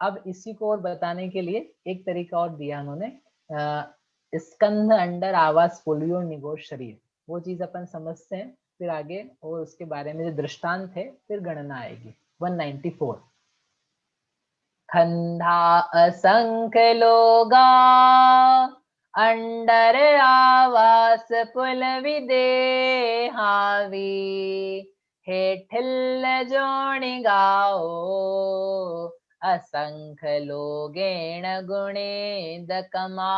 अब इसी को और बताने के लिए एक तरीका और दिया उन्होंने, स्कंध, अंडर, आवास, पुलवी और निगोद शरीर। वो चीज अपन समझते हैं फिर आगे, और उसके बारे में जो दृष्टांत है फिर गणना आएगी। 194। खंधा असंख्य लोगा, अंडर आवास पुलवी देहावी, हेठिल जोणि गाओ, असंख्य लोगेण गुणेद कमा।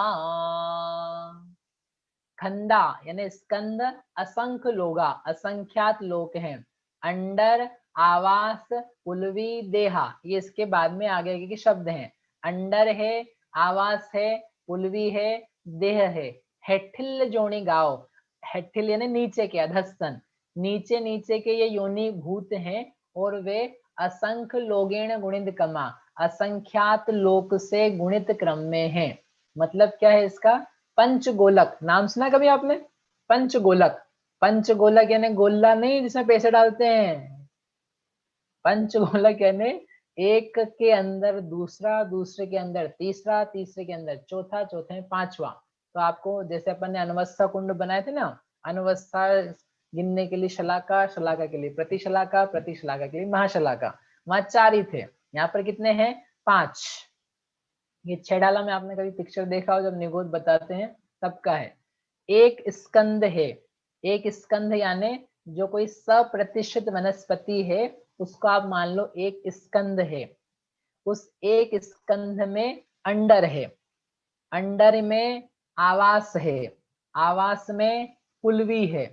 खंदा यानी स्कंद, असंख्य लोगा असंख्यात लोक हैं, अंडर आवास पुलवी देहा, ये इसके बाद में आगे के शब्द हैं। अंडर है, आवास है, पुलवी है, देह है। हेठिल जोनी गाओ, हेठिल यानी नीचे के, अधस्तन, नीचे नीचे के ये योनि भूत हैं, और वे असंख्य लोगेण गुणित कमा, असंख्यात लोक से गुणित क्रम में हैं। मतलब क्या है इसका? पंचगोलक नाम सुना कभी आपने? पंचगोलक, पंचगोलक यानी गोला नहीं जिसमें पैसे डालते हैं। पंचगोलक यानी एक के अंदर दूसरा, दूसरे के अंदर तीसरा, तीसरे के अंदर चौथा, चौथे में पांचवा। तो आपको जैसे अपन ने अनवस्था कुंड बनाए थे ना, अनवस्था गिनने के लिए शलाका, शलाका के लिए प्रतिशलाका, प्रतिशलाका के लिए महाशलाका, वहां 4 ही थे, यहाँ पर कितने हैं? 5। ये 6 डाला में आपने कभी पिक्चर देखा हो जब निगोद बताते हैं तब का है। एक स्कंद है, एक स्कंद यानी जो कोई सप्रतिष्ठित वनस्पति है उसको आप मान लो एक स्कंद है। उस एक स्कंद में अंडर है, अंडर में आवास है, आवास में पुलवी है,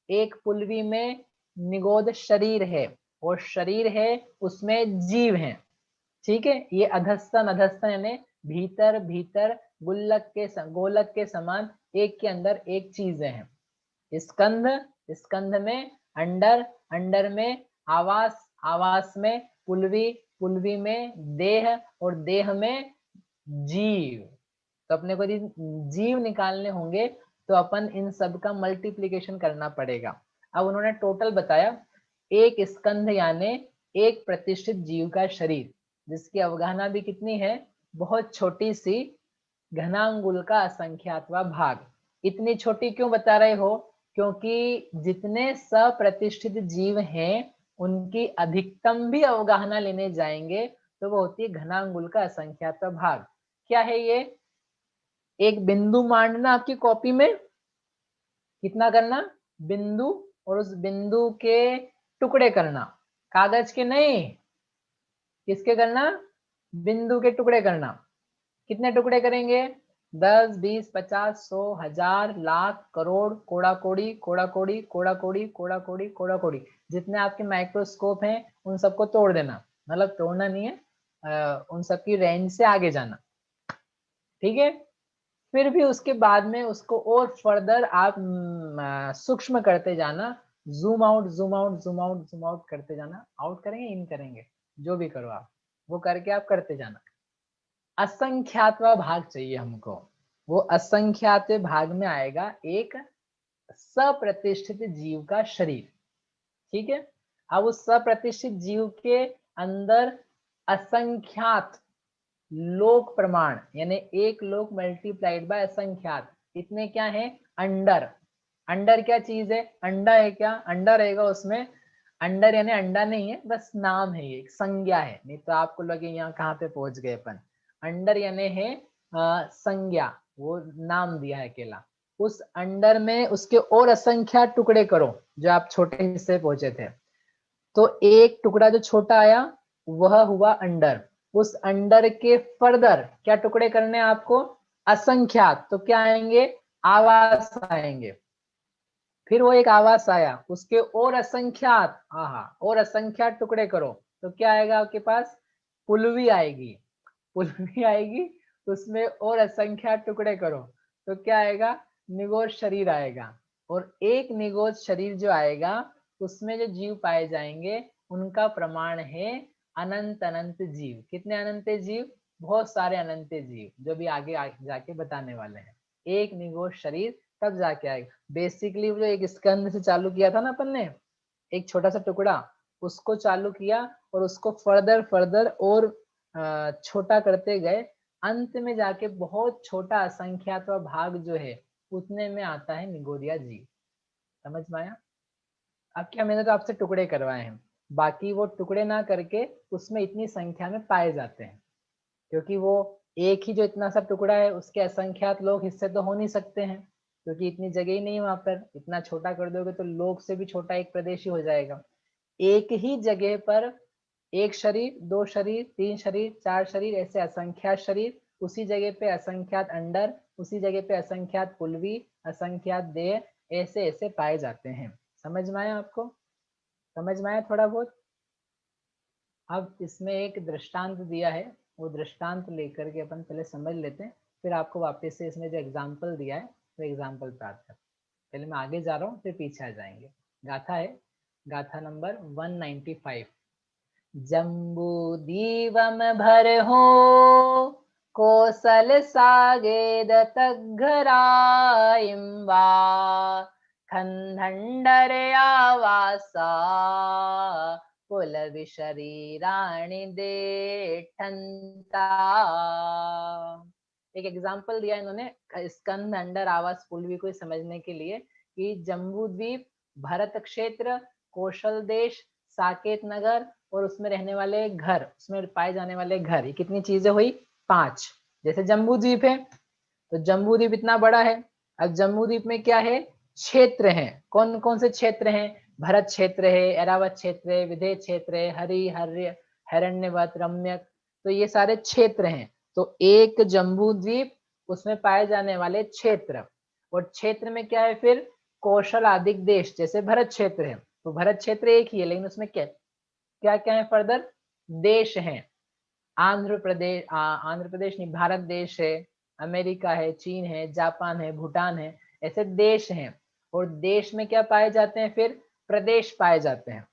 एक पुलवी में निगोद शरीर है, और शरीर है उसमें जीव है। ठीक है, ये अधस्तन, अधस्तन यानी भीतर भीतर, गुल्लक के गोलक के समान एक के अंदर एक चीजें हैं। स्कंध, स्कंध में अंडर, अंडर में आवास, आवास में पुलवी, पुलवी में देह, और देह में जीव। तो अपने को यदि जीव निकालने होंगे तो अपन इन सब का मल्टीप्लीकेशन करना पड़ेगा। अब उन्होंने टोटल बताया, एक स्कंध यानी एक प्रतिष्ठित जीव का शरीर, जिसकी अवगाहना भी कितनी है? बहुत छोटी सी, घनांगुल का असंख्यातवा भाग। इतनी छोटी क्यों बता रहे हो? क्योंकि जितने सप्रतिष्ठित जीव हैं उनकी अधिकतम भी अवगाहना लेने जाएंगे तो वो होती है घनांगुल का असंख्यातवा भाग। क्या है ये? एक बिंदु मांडना आपकी कॉपी में, कितना करना? बिंदु, और उस बिंदु के टुकड़े करना, कागज के नहीं, किसके करना? बिंदु के टुकड़े करना। कितने टुकड़े करेंगे? 10, 20, 50, 100, 1000, लाख, करोड़, कोड़ा कोड़ी, कोड़ा कोड़ी, कोड़ा कोड़ी, कोड़ा कोड़ी, कोड़ा कोड़ी, जितने आपके माइक्रोस्कोप हैं उन सबको तोड़ देना, मतलब तोड़ना नहीं है, उन सबकी रेंज से आगे जाना। ठीक है, फिर भी उसके बाद में उसको और फर्दर आप सूक्ष्म करते जाना, zoom out, zoom out, zoom out, zoom out करते जाना। आउट करेंगे, इन करेंगे, जो भी करो आप, वो करके आप करते जाना। असंख्यातवा भाग चाहिए हमको, वो असंख्यात भाग में आएगा एक सप्रतिष्ठित जीव का शरीर। ठीक है, अब उस सप्रतिष्ठित जीव के अंदर असंख्यात लोक प्रमाण, यानी एक लोक मल्टीप्लाइड बाय असंख्यात, इतने क्या है? अंडर। अंडर क्या चीज है? अंडा है क्या? अंडा रहेगा उसमें। अंडर यानी अंडा नहीं है, बस नाम है, ये एक संज्ञा है, नहीं तो आपको लगे यहाँ कहाँ पे पहुंच गए अपन। अंडर यानी है संज्ञा, वो नाम दिया है अकेला। उस अंडर में उसके और असंख्यात टुकड़े करो जो आप छोटे हिस्से पहुंचे थे, तो एक टुकड़ा जो छोटा आया वह हुआ अंडर। उस अंडर के फर्दर क्या टुकड़े करने हैं आपको? असंख्यात। तो क्या आएंगे? आवास आएंगे। फिर वो एक आवास आया, उसके और असंख्यात, और असंख्यात टुकड़े करो, तो क्या आएगा आपके पास? पुलवी आएगी, पुलवी आएगी, उसमें और असंख्यात टुकड़े करो, तो क्या आएगा? निगोद शरीर आएगा। और एक निगोद शरीर जो आएगा उसमें जो जीव पाए जाएंगे उनका प्रमाण है अनंत अनंत जीव। कितने अनंत जीव? बहुत सारे अनंत जीव, जो भी आगे जाके बताने वाले हैं। एक निगोद शरीर तब जाके आएगा। बेसिकली जो एक स्कंद से चालू किया था ना अपन ने, एक छोटा सा टुकड़ा, उसको चालू किया और उसको फर्दर फर्दर और छोटा करते गए, अंत में जाके बहुत छोटा असंख्यात्वा भाग जो है उतने में आता है निगोदिया जीव। समझ में आया? अब क्या, मैंने तो आपसे टुकड़े करवाए हैं, बाकी वो टुकड़े ना करके उसमें इतनी संख्या में पाए जाते हैं, क्योंकि वो एक ही जो इतना सा टुकड़ा है उसके असंख्यात लोग हिस्से तो हो नहीं सकते हैं, क्योंकि इतनी जगह ही नहीं वहां पर। इतना छोटा कर दोगे तो लोग से भी छोटा एक प्रदेश ही हो जाएगा। एक ही जगह पर एक शरीर, दो शरीर, तीन शरीर, चार शरीर, ऐसे असंख्यात शरीर, उसी जगह पे असंख्यात अंडर, उसी जगह पे असंख्यात पुलवी, असंख्यात देह, ऐसे ऐसे पाए जाते हैं। समझ में आया आपको? समझ में आया थोड़ा बहुत? अब इसमें एक दृष्टांत दिया है, वो दृष्टांत लेकर के अपन पहले समझ लेते हैं, फिर आपको वापस से इसमें जो एग्जाम्पल दिया है वो एग्जाम्पल प्राप्त कर। पहले मैं आगे जा रहा हूँ, फिर पीछे आ जाएंगे। गाथा है, गाथा नंबर 195। जम्बूदीवम भर हो कोसल सागेद तघराइम वा खंडंडर आवासा पुलवि शरीराणि देठंता। एक एग्जाम्पल दिया इन्होंने स्कंद अंडर आवास पुलवी को समझने के लिए कि जम्बू द्वीप, भरत क्षेत्र, कौशल देश, साकेत नगर और उसमें रहने वाले घर, उसमें पाए जाने वाले घर, ये कितनी चीजें हुई? 5। जैसे जम्बू द्वीप है तो जम्बू द्वीप इतना बड़ा है। अब जम्बू द्वीप में क्या है? क्षेत्र हैं। कौन कौन से क्षेत्र हैं? भरत क्षेत्र है, एरावत क्षेत्र है, विधेय क्षेत्र है, हरि हर्य हिरण्यवत रम्यक, तो ये सारे क्षेत्र हैं। तो एक जम्बू द्वीप, उसमें पाए जाने वाले क्षेत्र, और क्षेत्र में क्या है फिर? कौशल आदिक देश, जैसे भरत क्षेत्र है तो भरत क्षेत्र एक ही है, लेकिन उसमें क्या क्या क्या है फर्दर? देश हैं। आंध्र प्रदेश, आंध्र प्रदेश नहीं, भारत देश है, अमेरिका है, चीन है, जापान है, भूटान है, ऐसे देश हैं। और देश में क्या पाए जाते हैं फिर? प्रदेश पाए जाते हैं,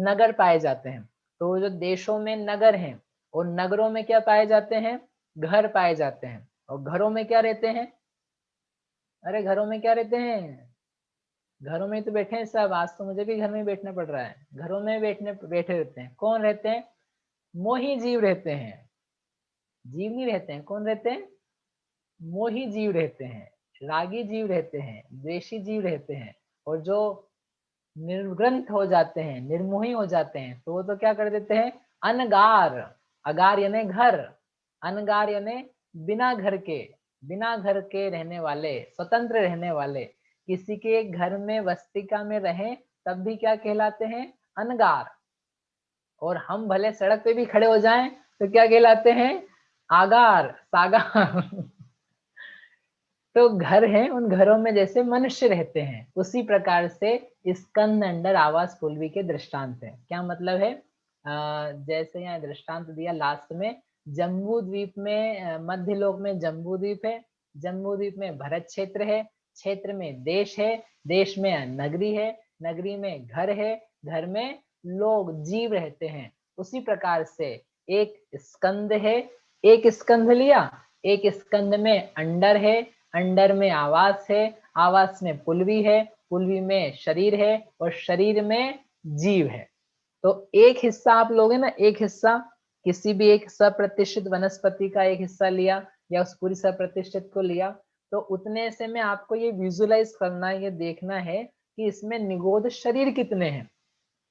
नगर पाए जाते हैं। तो जो देशों में नगर हैं, और नगरों में क्या पाए जाते हैं? घर पाए जाते हैं। और घरों में क्या रहते हैं? अरे घरों में क्या रहते हैं? घरों में ही तो बैठे हैं सब, आज तो मुझे भी घर में बैठना पड़ रहा है। घरों में बैठे रहते हैं। कौन रहते हैं? मोही जीव रहते हैं। जीव नहीं रहते हैं, कौन रहते हैं? मोही जीव रहते हैं, रागी जीव रहते हैं, द्वेषी जीव रहते हैं। और जो निर्ग्रंथ हो जाते हैं, निर्मोही हो जाते हैं, तो वो तो क्या कर देते हैं? अनगार, अगार यानी घर, अनगार यानी बिना घर के, बिना घर के रहने वाले, स्वतंत्र रहने वाले, किसी के घर में वस्तिका में रहें तब भी क्या कहलाते हैं? अनगार। और हम भले सड़क पे भी खड़े हो जाएं तो क्या कहलाते हैं? आगार, सागार। तो घर हैं, उन घरों में जैसे मनुष्य रहते हैं, उसी प्रकार से स्कंद अंडर आवास पुलवी के दृष्टांत है। क्या मतलब है? जैसे यहाँ दृष्टांत दिया लास्ट में, जम्बू द्वीप में, मध्य लोक में जम्बू द्वीप है, जम्बू द्वीप में भरत क्षेत्र है, क्षेत्र में देश है, देश में नगरी है, नगरी में घर है, घर में लोग जीव रहते हैं। उसी प्रकार से एक स्कंद है, एक स्कंद लिया, एक स्कंद में अंडर है, अंडर में आवास है, आवास में पुलवी है, पुलवी में शरीर है, और शरीर में जीव है। तो एक हिस्सा आप लोगे ना, एक हिस्सा किसी भी एक सप्रतिष्ठित वनस्पति का एक हिस्सा लिया, या उस पूरी सप्रतिष्ठित को लिया, तो उतने से में आपको ये विजुलाइज करना है, ये देखना है कि इसमें निगोद शरीर कितने हैं,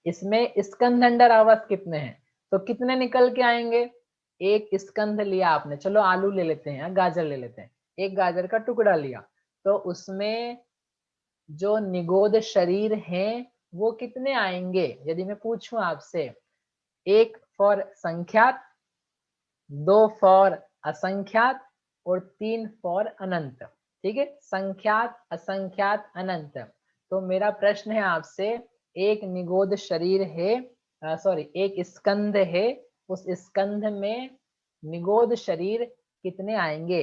इसमें स्कंध अंडर आवास कितने हैं। तो कितने निकल के आएंगे? एक स्कंध लिया आपने, चलो आलू ले लेते हैं या गाजर ले लेते हैं, एक गाजर का टुकड़ा लिया, तो उसमें जो निगोद शरीर हैं वो कितने आएंगे? यदि मैं पूछूं आपसे, एक फॉर संख्यात, दो फॉर असंख्यात, और तीन फॉर अनंत। ठीक है, संख्यात, असंख्यात, अनंत। तो मेरा प्रश्न है आपसे, एक निगोद शरीर है, सॉरी एक स्कंध है, उस स्कंध में निगोद शरीर कितने आएंगे?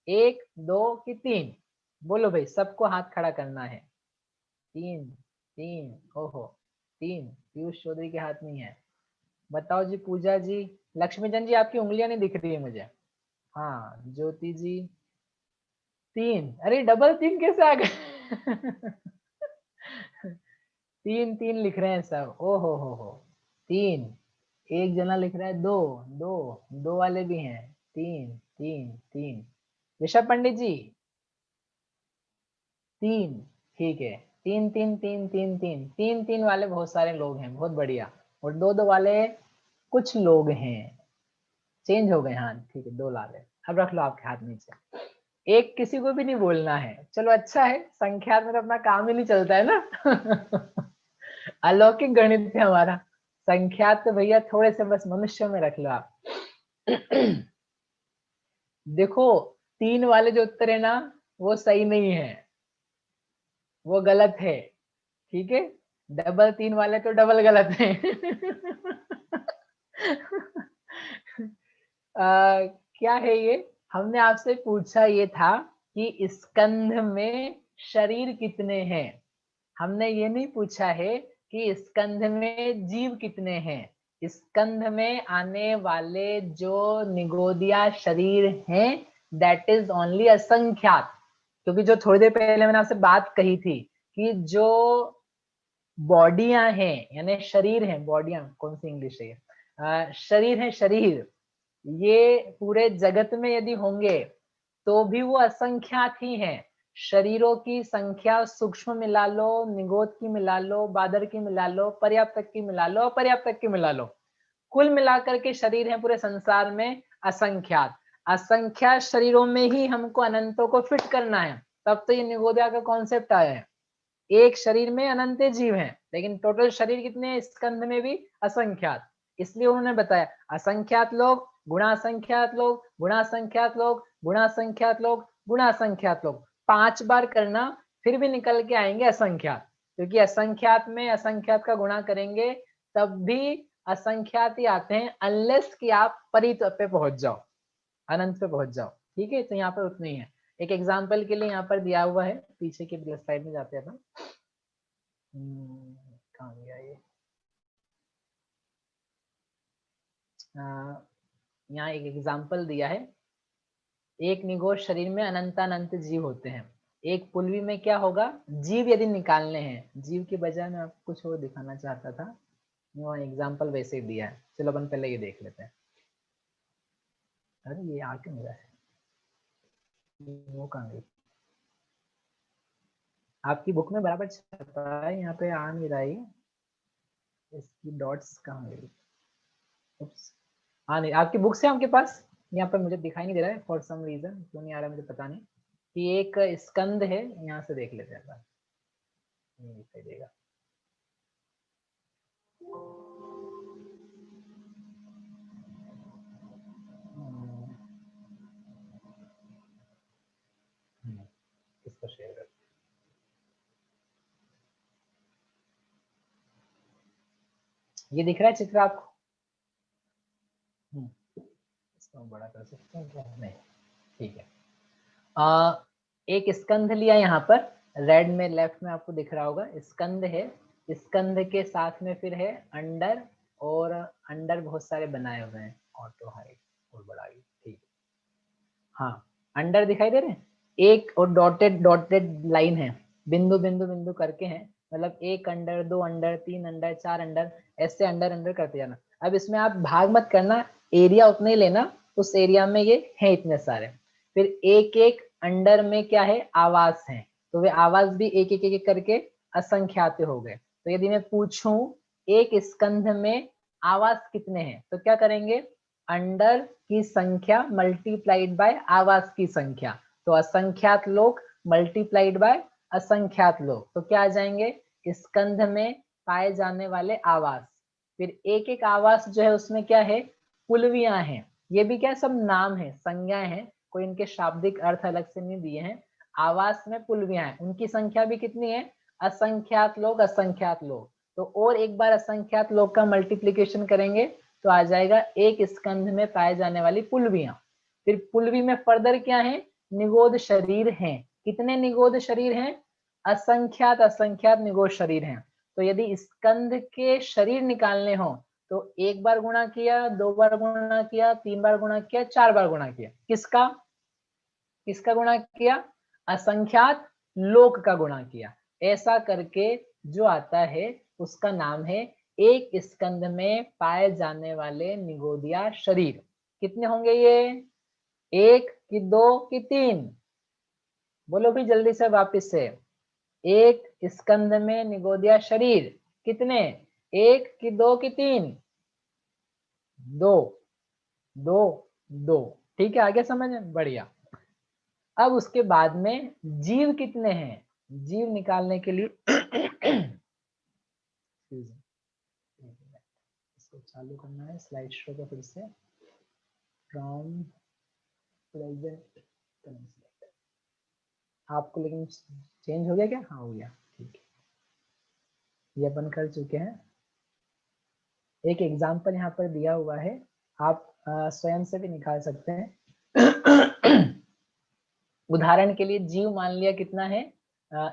एक, दो कि तीन? बोलो भाई, सबको हाथ खड़ा करना है। तीन, तीन, ओहो, तीन। पीयूष चौधरी के हाथ नहीं है। बताओ जी, पूजा जी, लक्ष्मीचंद जी, आपकी उंगलियां नहीं दिख रही है मुझे। हाँ, ज्योति जी, तीन। अरे डबल तीन कैसे आ गए? तीन तीन लिख रहे हैं सब, ओ हो, तीन। एक जना लिख रहा है दो, दो, दो वाले भी हैं, तीन, तीन, तीन। ऋषभ पंडित जी, तीन, ठीक है। तीन तीन तीन तीन तीन तीन तीन वाले बहुत सारे लोग हैं, बहुत बढ़िया। और दो दो वाले कुछ लोग हैं, चेंज हो गए। हाँ ठीक है, दो लाल है। अब रख लो आपके हाथ नीचे। एक किसी को भी नहीं बोलना है, चलो अच्छा है, संख्या में तो अपना काम ही नहीं चलता है ना। अलौकिक गणित है हमारा। संख्या तो भैया थोड़े से बस मनुष्य में रख लो आप। देखो, तीन वाले जो उत्तर है ना, वो सही नहीं है, वो गलत है, ठीक है। डबल तीन वाले तो डबल गलत है। क्या है ये, हमने आपसे पूछा ये था कि स्कंध में शरीर कितने हैं। हमने ये नहीं पूछा है कि स्कंध में जीव कितने हैं। स्कंध में आने वाले जो निगोदिया शरीर हैं, दैट इज ओनली असंख्यात। क्योंकि जो थोड़ी देर पहले मैंने आपसे बात कही थी कि जो बॉडियां हैं, यानी शरीर हैं, बॉडियां कौन सी इंग्लिश है ये, शरीर है, शरीर, ये पूरे जगत में यदि होंगे तो भी वो असंख्यात ही हैं। शरीरों की संख्या सूक्ष्म मिला लो, निगोद की मिला लो, बादर की मिला लो, पर्याप्तक की मिला लो, अपर्याप्तक की मिला लो, कुल मिलाकर के शरीर है पूरे संसार में असंख्यात। असंख्यात शरीरों में ही हमको अनंतों को फिट करना है, तब तो ये निगोदिया का कॉन्सेप्ट आया है। एक शरीर में अनंत जीव हैं, लेकिन टोटल शरीर कितने हैं स्कंध में भी असंख्यात। इसलिए उन्होंने बताया असंख्यात लोग गुणा संख्यात लोग गुणा संख्यात लोग गुणा संख्यात लोग गुणा संख्यात लोग, 5 बार करना, फिर भी निकल के आएंगे असंख्यात। क्योंकि असंख्यात में असंख्यात का गुणा करेंगे तब भी असंख्यात ही आते हैं, अनलेस कि आप परित पे पहुंच जाओ, अनंत पे पहुंच जाओ। ठीक है, तो यहाँ पर उतनी है। एक एग्जाम्पल के लिए यहाँ पर दिया हुआ है, पीछे की स्लाइड में जाते हैं अपन। कहाँ गया ये, यहाँ एक एग्जाम्पल दिया है। एक निगोश शरीर में अनंतानंत जीव होते हैं। एक पुलवी में क्या होगा, जीव यदि निकालने हैं, जीव की बजाय मैं आपको कुछ और दिखाना चाहता था, वहाँ एग्जाम्पल वैसे ही दिया है। चलो अपन पहले ये देख लेते हैं। अरे ये आके मिला है, वो कहाँ गई, आपकी बुक में बराबर छपा है, यहाँ पे आ नहीं रहा है, इसकी डॉट्स कहाँ गई। हाँ नहीं, आपकी बुक से आपके पास यहाँ पर मुझे दिखाई नहीं दे रहा है, फॉर सम रीजन क्यों नहीं आ रहा है मुझे पता नहीं। कि एक स्कंद है, यहाँ से देख लेते हैं अपन, नहीं दिखाई देगा। इसको शेयर कर, ये दिख रहा है चित्र आपको। इसको बड़ा कर सकते हैं क्या, नहीं, ठीक है। एक स्कंध लिया यहाँ पर, रेड में लेफ्ट में आपको दिख रहा होगा, स्कंध है। स्कंध के साथ में फिर है अंडर, और अंडर बहुत सारे बनाए हुए हैं, ऑटो हाइट और बढ़ाई, ठीक। हाँ, अंडर दिखाई दे रहे हैं, एक और डॉटेड डॉटेड लाइन है, बिंदु बिंदु बिंदु करके हैं, मतलब एक अंडर, दो अंडर, तीन अंडर, चार अंडर, ऐसे अंडर अंडर करते जाना। अब इसमें आप भाग मत करना, एरिया उतना ही लेना, उस एरिया में ये है इतने सारे। फिर एक एक अंडर में क्या है, आवास है, तो वे आवास भी एक एक एक करके असंख्यात हो गए। तो यदि मैं पूछूं एक स्कंध में आवास कितने हैं, तो क्या करेंगे, अंडर की संख्या मल्टीप्लाइड बाय आवास की संख्या, तो असंख्यात लोग मल्टीप्लाइड बाय असंख्यात लोग, तो क्या आ जाएंगे, स्कंध में पाए जाने वाले आवास। फिर एक एक आवास जो है उसमें क्या है, पुलवियां हैं। ये भी क्या सब नाम है, संज्ञाएं हैं, कोई इनके शाब्दिक अर्थ अलग से नहीं दिए हैं। आवास में पुलवियां हैं, उनकी संख्या भी कितनी है, असंख्यात लोग, असंख्यात लोग। तो और एक बार असंख्यात लोग का मल्टीप्लीकेशन करेंगे तो आ जाएगा एक स्कंध में पाए जाने वाली पुलवियां। फिर पुलवी में फर्दर क्या है, निगोद शरीर हैं। कितने निगोद शरीर हैं, असंख्यात असंख्यात निगोद शरीर हैं। तो यदि स्कंध के शरीर निकालने हो तो एक बार गुणा किया, दो बार गुणा किया, तीन बार गुणा किया, चार बार गुणा किया, किसका किसका गुणा किया, असंख्यात लोक का गुणा किया। ऐसा करके जो आता है उसका नाम है एक स्कंद में पाए जाने वाले निगोदिया शरीर कितने होंगे ये? एक कि दो कि तीन? बोलो भी जल्दी से वापस से। एक स्कंद में निगोदिया शरीर कितने? एक कि दो कि तीन? दो। दो दो। ठीक है, आगे समझ में? बढ़िया। अब उसके बाद में जीव कितने हैं? जीव निकालने के लिए इसको चालू करना है स्लाइड शो को फिर से। फ्रॉम प्रेजेंट आपको लेकिन चेंज हो गया क्या? हाँ हो गया, ठीक है, ये अपन कर चुके हैं। एक एग्जांपल यहाँ पर दिया हुआ है, आप स्वयं से भी निकाल सकते हैं। उदाहरण के लिए जीव मान लिया कितना है?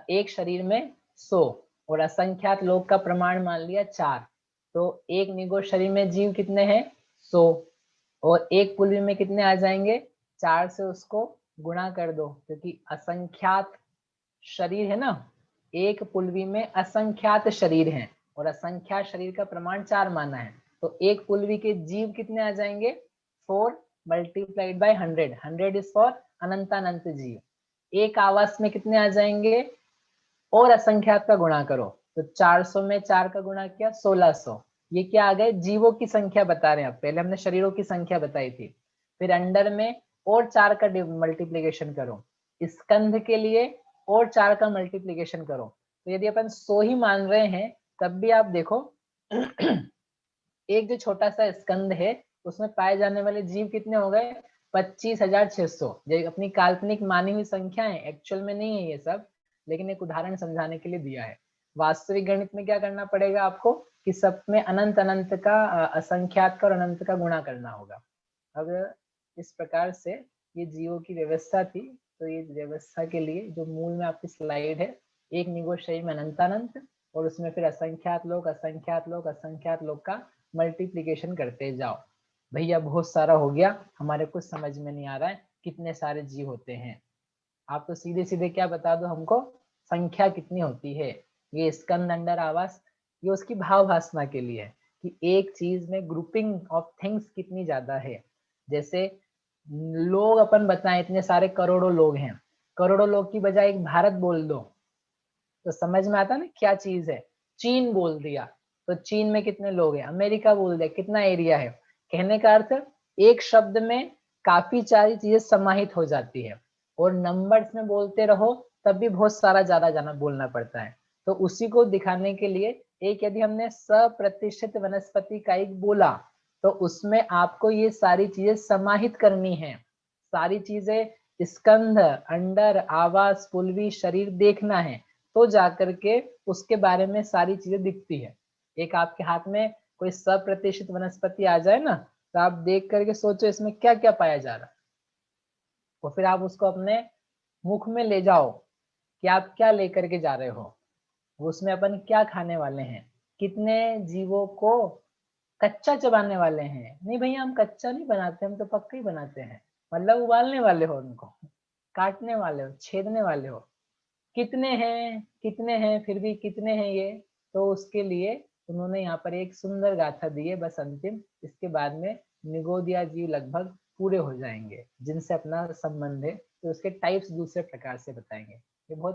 एक शरीर में 100 और असंख्यात लोक का प्रमाण मान लिया 4। तो एक निगो शरीर में जीव कितने हैं? 100। और एक पुल्वी में कितने आ जाएंगे? 4 से उसको गुणा कर दो, क्योंकि असंख्यात शरीर है ना। एक पुल्वी में असंख्यात शरीर हैं और असंख्यात शरीर का प्रमाण 4 माना है। तो एक पुल्वी के जीव कितने आ जाएंगे? 4 मल्टीप्लाइड बाय 100। 100 इज फॉर अनंतानंत जीव। एक आवास में कितने आ जाएंगे? और असंख्यात का गुणा करो, तो 400 में 4 का गुणा किया 1600। ये क्या आ गए? जीवों की संख्या बता रहे हैं। पहले हमने शरीरों की संख्या बताई थी। फिर अंडर में और 4 का मल्टीप्लीकेशन करो, स्कंध के लिए और 4 का मल्टीप्लीकेशन करो। तो यदि अपन 100 ही मान रहे हैं तब भी आप देखो एक जो छोटा सा स्कंद है उसमें पाए जाने वाले जीव कितने हो गए? 25,600। ये अपनी काल्पनिक मानी हुई संख्या है, एक्चुअल में नहीं है ये सब, लेकिन एक उदाहरण समझाने के लिए दिया है। वास्तविक गणित में क्या करना पड़ेगा आपको कि सब में अनंत अनंत का असंख्यात का और अनंत का गुणा करना होगा। अब इस प्रकार से ये जीवों की व्यवस्था थी। तो ये व्यवस्था के लिए जो मूल में आपकी स्लाइड है, एक निगो शरीर में अनंतानंत और उसमें फिर असंख्यात लोग असंख्यात लोग असंख्यात लोग का मल्टीप्लीकेशन करते जाओ। भैया बहुत सारा हो गया, हमारे कुछ समझ में नहीं आ रहा है कितने सारे जीव होते हैं। आप तो सीधे सीधे क्या बता दो हमको, संख्या कितनी होती है। ये स्कंद अंडर आवास, ये उसकी भाव भासना के लिए है कि एक चीज में ग्रुपिंग ऑफ थिंग्स कितनी ज्यादा है। जैसे लोग अपन बताएं इतने सारे करोड़ों लोग हैं, करोड़ों लोग की बजाय एक भारत बोल दो तो समझ में आता ना क्या चीज है। चीन बोल दिया तो चीन में कितने लोग हैं, अमेरिका बोल दिया कितना एरिया है। कहने का अर्थ एक शब्द में काफी सारी चीजें समाहित हो जाती है, और नंबर्स में बोलते रहो तब भी बहुत सारा ज्यादा जाना बोलना पड़ता है। तो उसी को दिखाने के लिए एक यदि हमने सप्रतिष्ठित वनस्पति का एक बोला तो उसमें आपको ये सारी चीजें समाहित करनी है। सारी चीजें स्कंध अंडर आवास पुल्वी शरीर देखना है, तो जाकर के उसके बारे में सारी चीजें दिखती है। एक आपके हाथ में कोई सप्रतिष्ठित वनस्पति आ जाए ना, तो आप देख करके सोचो इसमें क्या क्या पाया जा रहा है, तो फिर आप उसको अपने मुख में ले जाओ कि आप क्या लेकर के जा रहे हो, उसमें अपन क्या खाने वाले हैं, कितने जीवों को कच्चा चबाने वाले हैं। नहीं भैया हम कच्चा नहीं बनाते, हम तो पक्का ही बनाते हैं। मतलब उबालने वाले हो, उनको काटने वाले हो, छेदने वाले हो। कितने हैं कितने हैं, फिर भी कितने हैं ये। तो उसके लिए उन्होंने यहाँ पर एक सुंदर गाथा दी है बस अंतिम। इसके बाद में निगोदिया जीव लगभग पूरे हो जाएंगे जिनसे अपना संबंध है। तो उसके टाइप्स दूसरे प्रकार से बताएंगे। ये बहुत